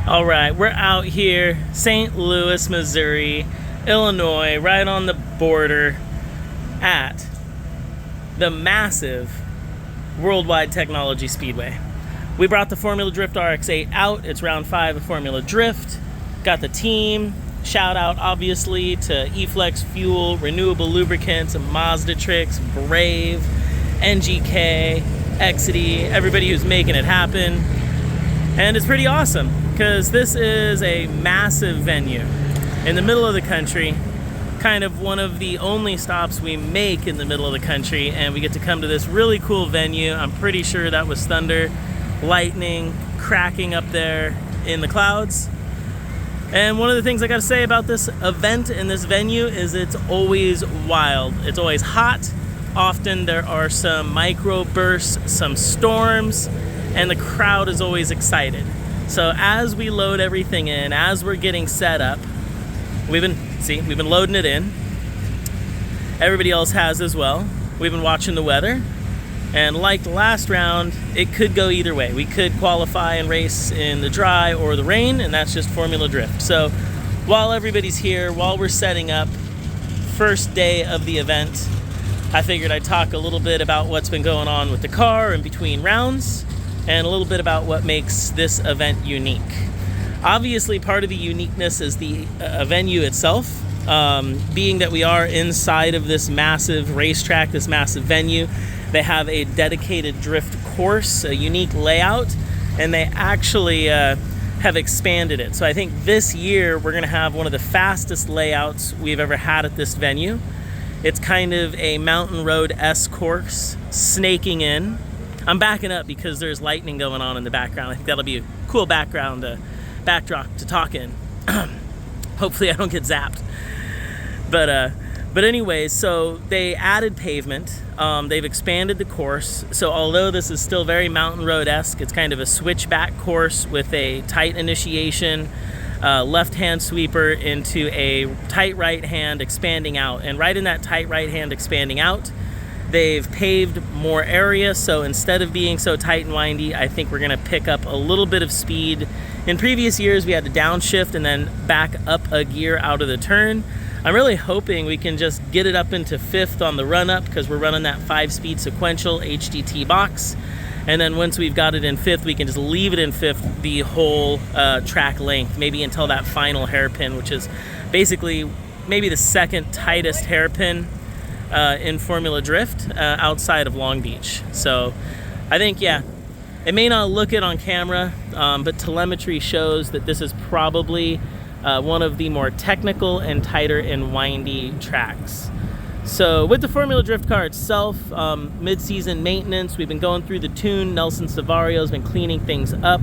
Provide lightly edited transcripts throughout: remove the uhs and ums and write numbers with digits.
All right, we're out here, St. Louis, Missouri, Illinois, right on the border at the massive worldwide Technology Speedway. We brought the Formula Drift RX8 out. It's round 5 of Formula Drift. Got the team. Shout out, obviously, to eFlex Fuel, Renewable Lubricants, Mazda Tricks, Brave, NGK, Exity, everybody who's making it happen. And it's pretty awesome because this is a massive venue in the middle of the country, kind of one of the only stops we make in the middle of the country, and we get to come to this really cool venue. I'm pretty sure that was thunder, lightning, cracking up there in the clouds. And one of the things I gotta say about this event and this venue is it's always wild. It's always hot. Often there are some micro bursts, some storms, and the crowd is always excited. So as we load everything in, as we're getting set up, we've been loading it in. Everybody else has as well. We've been watching the weather. And like the last round, it could go either way. We could qualify and race in the dry or the rain, and that's just Formula Drift. So while everybody's here, while we're setting up, first day of the event, I figured I'd talk a little bit about what's been going on with the car in between rounds, and a little bit about what makes this event unique. Obviously, part of the uniqueness is the venue itself, being that we are inside of this massive racetrack, this massive venue. They have a dedicated drift course, a unique layout, and they actually have expanded it. So I think this year we're gonna have one of the fastest layouts we've ever had at this venue. It's kind of a mountain road-esque course, snaking in. I'm backing up because there's lightning going on in the background. I think that'll be a cool background, backdrop to talk in. Hopefully I don't get zapped. But anyways, so they added pavement. They've expanded the course. So although this is still very mountain road-esque, it's kind of a switchback course with a tight initiation, left-hand sweeper into a tight right hand expanding out. And right in that tight right hand expanding out, they've paved more area. So instead of being so tight and windy, I think we're gonna pick up a little bit of speed. In previous years, we had to downshift and then back up a gear out of the turn. I'm really hoping we can just get it up into 5th on the run up because we're running that 5-speed sequential HDT box. And then once we've got it in 5th, we can just leave it in 5th the whole track length, maybe until that final hairpin, which is basically maybe the second tightest hairpin in Formula Drift outside of Long Beach. So I think, yeah, it may not look it on camera, but telemetry shows that this is probably one of the more technical and tighter and windy tracks. So with the Formula Drift car itself, mid-season maintenance, we've been going through the tune. Nelson Savario's been cleaning things up.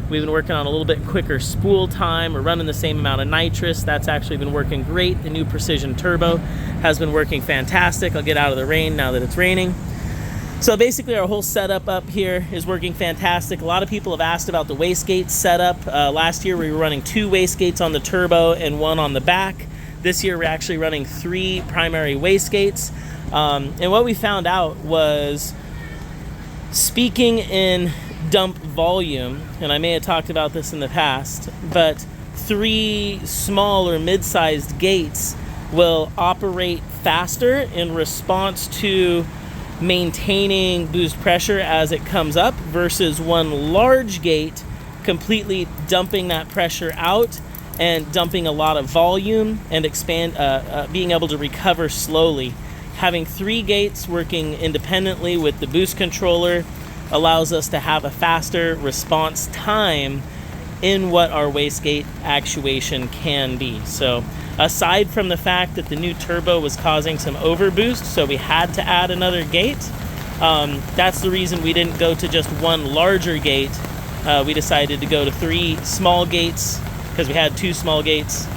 We've been working on a little bit quicker spool time. We're running the same amount of nitrous. That's actually been working great. The new Precision Turbo has been working fantastic. I'll get out of the rain now that it's raining. So basically our whole setup up here is working fantastic. A lot of people have asked about the wastegate setup. Last year we were running 2 wastegates on the turbo and 1 on the back. This year we're actually running 3 primary wastegates. And what we found out was, speaking in dump volume, and I may have talked about this in the past, but 3 small or mid-sized gates will operate faster in response to maintaining boost pressure as it comes up versus 1 large gate completely dumping that pressure out and dumping a lot of volume and being able to recover slowly. Having 3 gates working independently with the boost controller allows us to have a faster response time in what our wastegate actuation can be. So aside from the fact that the new turbo was causing some overboost, so we had to add another gate, that's the reason we didn't go to just 1 larger gate. We decided to go to 3 small gates because we had 2 small gates,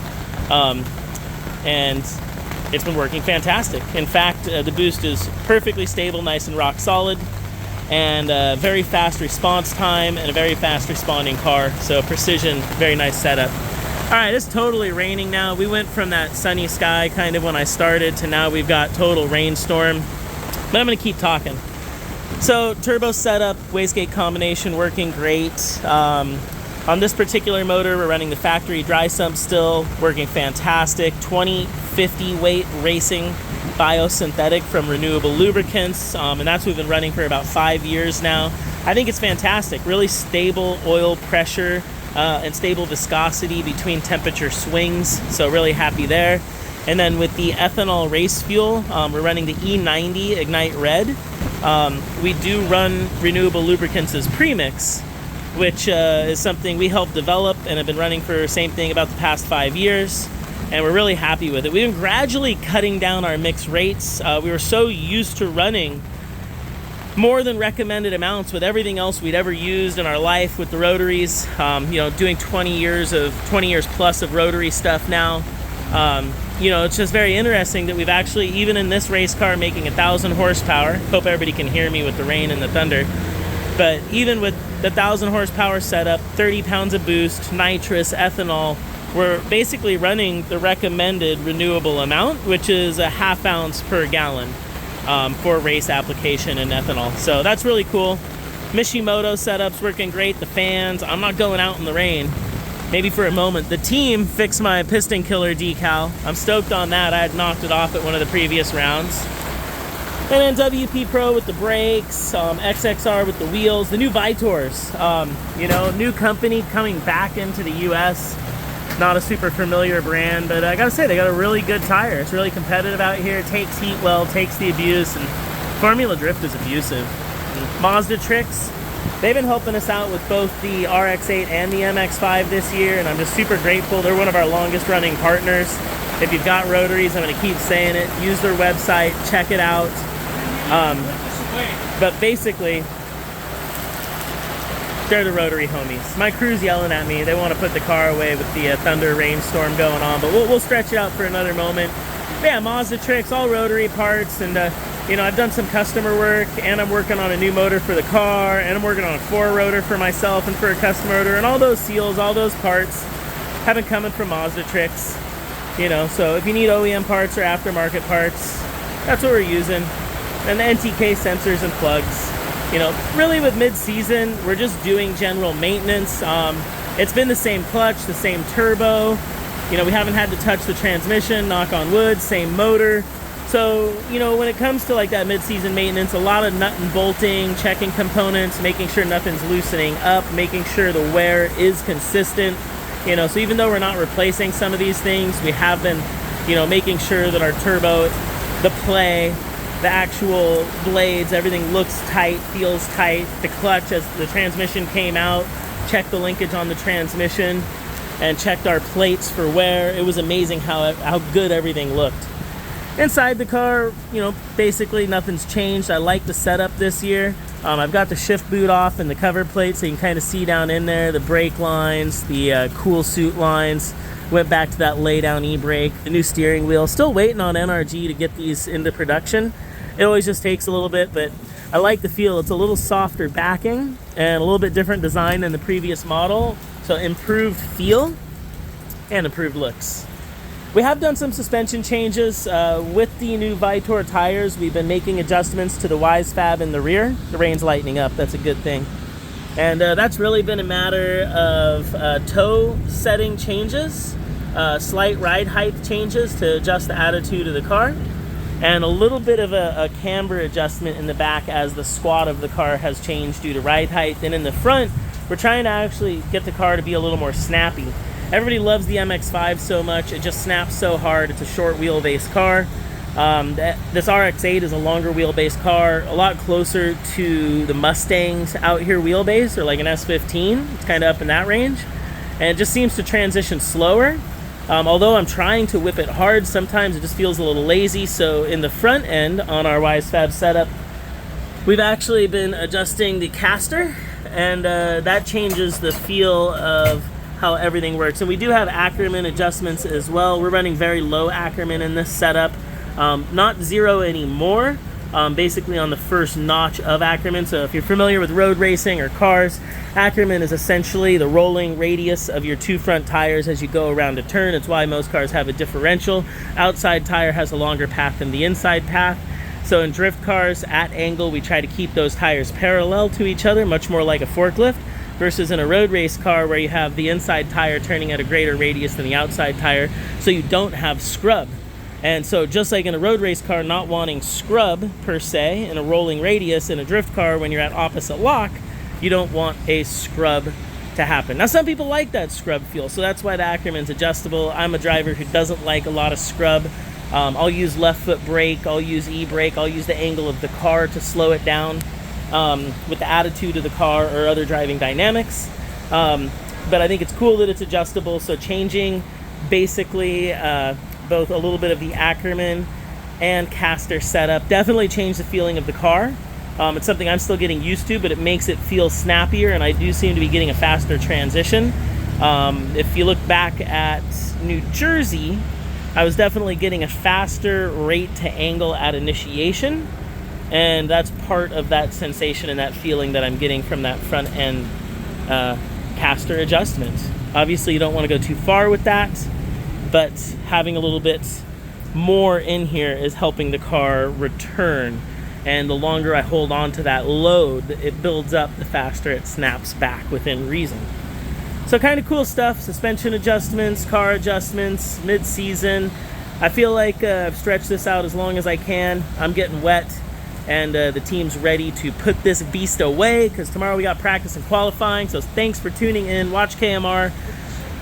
and it's been working fantastic. In fact, the boost is perfectly stable, nice and rock solid, and a very fast response time and a very fast responding car. So Precision, very nice setup. All right, it's totally raining now. We went from that sunny sky kind of when I started to now we've got total rainstorm, but I'm gonna keep talking. So turbo setup, wastegate combination working great. On this particular motor, we're running the factory dry sump still, working fantastic. 2050 weight racing biosynthetic from renewable lubricants, and that's what we've been running for about 5 years now. I think it's fantastic. Really stable oil pressure and stable viscosity between temperature swings, so really happy there. And then with the ethanol race fuel, we're running the E90 Ignite Red. We do run renewable lubricants as premix, which is something we helped develop and have been running for same thing about the past 5 years. And we're really happy with it. We've been gradually cutting down our mix rates. We were so used to running more than recommended amounts with everything else we'd ever used in our life with the rotaries. Doing 20 years plus of rotary stuff now. It's just very interesting that we've actually, even in this race car, making 1,000 horsepower. Hope everybody can hear me with the rain and the thunder. But even with the 1,000 horsepower setup, 30 pounds of boost, nitrous, ethanol, we're basically running the recommended renewable amount, which is a 1/2 ounce per gallon for race application in ethanol. So that's really cool. Mishimoto setup's working great. The fans, I'm not going out in the rain. Maybe for a moment. The team fixed my piston killer decal. I'm stoked on that. I had knocked it off at one of the previous rounds. And then WP Pro with the brakes, XXR with the wheels, the new Vitors. New company coming back into the US. Not a super familiar brand, but I gotta say, they got a really good tire. It's really competitive out here. It takes heat well, takes the abuse, and Formula Drift is abusive. And Mazda Tricks, they've been helping us out with both the RX8 and the MX5 this year, and I'm just super grateful. They're one of our longest running partners. If you've got rotaries, I'm gonna keep saying it, use their website, check it out. But basically, they're the rotary homies. My crew's yelling at me. They want to put the car away with the thunder rainstorm going on, but we'll stretch it out for another moment. But yeah, Mazda Tricks, all rotary parts, and I've done some customer work, and I'm working on a new motor for the car, and I'm working on a 4-rotor for myself and for a custom motor, and all those seals, all those parts have been coming from Mazda Tricks. So if you need OEM parts or aftermarket parts, that's what we're using. And the NTK sensors and plugs. Really with mid-season, we're just doing general maintenance. It's been the same clutch, the same turbo. We haven't had to touch the transmission, knock on wood, same motor. So, when it comes to like that mid-season maintenance, a lot of nut and bolting, checking components, making sure nothing's loosening up, making sure the wear is consistent. So even though we're not replacing some of these things, we have been, making sure that our turbo, the play, the actual blades, everything looks tight, feels tight. The clutch, as the transmission came out, checked the linkage on the transmission and checked our plates for wear. It was amazing how good everything looked. Inside the car, basically nothing's changed. I like the setup this year. I've got the shift boot off and the cover plate, so you can kind of see down in there the brake lines, the cool suit lines. Went back to that lay down e-brake, the new steering wheel. Still waiting on NRG to get these into production. It always just takes a little bit, but I like the feel. It's a little softer backing and a little bit different design than the previous model. So improved feel and improved looks. We have done some suspension changes. With the new Vitor tires, we've been making adjustments to the WiseFab in the rear. The rain's lightening up, that's a good thing. And that's really been a matter of toe setting changes, slight ride height changes to adjust the attitude of the car, and a little bit of a camber adjustment in the back as the squat of the car has changed due to ride height. And in the front, we're trying to actually get the car to be a little more snappy. Everybody loves the MX-5 so much. It just snaps so hard. It's a short wheelbase car. This RX8 is a longer wheelbase car, a lot closer to the Mustangs out here wheelbase, or like an S15. It's kind of up in that range. And it just seems to transition slower. Although I'm trying to whip it hard, sometimes it just feels a little lazy. So in the front end on our WiseFab setup, we've actually been adjusting the caster, and that changes the feel of how everything works. And we do have Ackerman adjustments as well. We're running very low Ackerman in this setup. Not zero anymore, basically on the first notch of Ackerman. So if you're familiar with road racing or cars, Ackerman is essentially the rolling radius of your two front tires as you go around a turn. It's why most cars have a differential. Outside tire has a longer path than the inside path. So in drift cars, at angle, we try to keep those tires parallel to each other, much more like a forklift. versus in a road race car where you have the inside tire turning at a greater radius than the outside tire, so you don't have scrub. And so just like in a road race car not wanting scrub per se in a rolling radius, in a drift car when you're at opposite lock, you don't want a scrub to happen. Now some people like that scrub feel, so that's why the Ackerman's adjustable. I'm a driver who doesn't like a lot of scrub. I'll use left foot brake, I'll use e-brake, I'll use the angle of the car to slow it down with the attitude of the car or other driving dynamics. But I think it's cool that it's adjustable, so changing basically both a little bit of the Ackerman and caster setup definitely changed the feeling of the car. It's something I'm still getting used to, but it makes it feel snappier, and I do seem to be getting a faster transition. If you look back at New Jersey, I was definitely getting a faster rate to angle at initiation, and that's part of that sensation and that feeling that I'm getting from that front end caster adjustment. Obviously you don't want to go too far with that, but having a little bit more in here is helping the car return, and the longer I hold on to that load, it builds up, the faster it snaps back within reason. So kind of cool stuff. Suspension adjustments, car adjustments, mid-season. I feel like I've stretched this out as long as I can. I'm getting wet, and the team's ready to put this beast away because tomorrow we got practice and qualifying. So thanks for tuning in. Watch KMR.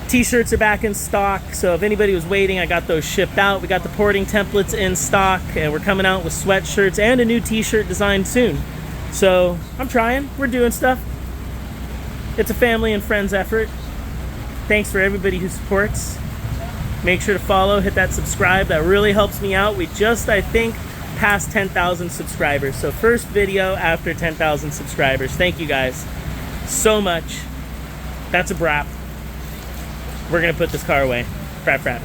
T-shirts are back in stock, so if anybody was waiting, I got those shipped out. We got the porting templates in stock, and we're coming out with sweatshirts and a new t-shirt design soon. So I'm trying. We're doing stuff. It's a family and friends effort. Thanks for everybody who supports. Make sure to follow, hit that subscribe. That really helps me out. We just, I think, passed 10,000 subscribers. So first video after 10,000 subscribers. Thank you guys so much. That's a wrap. We're gonna put this car away. Frap, frap.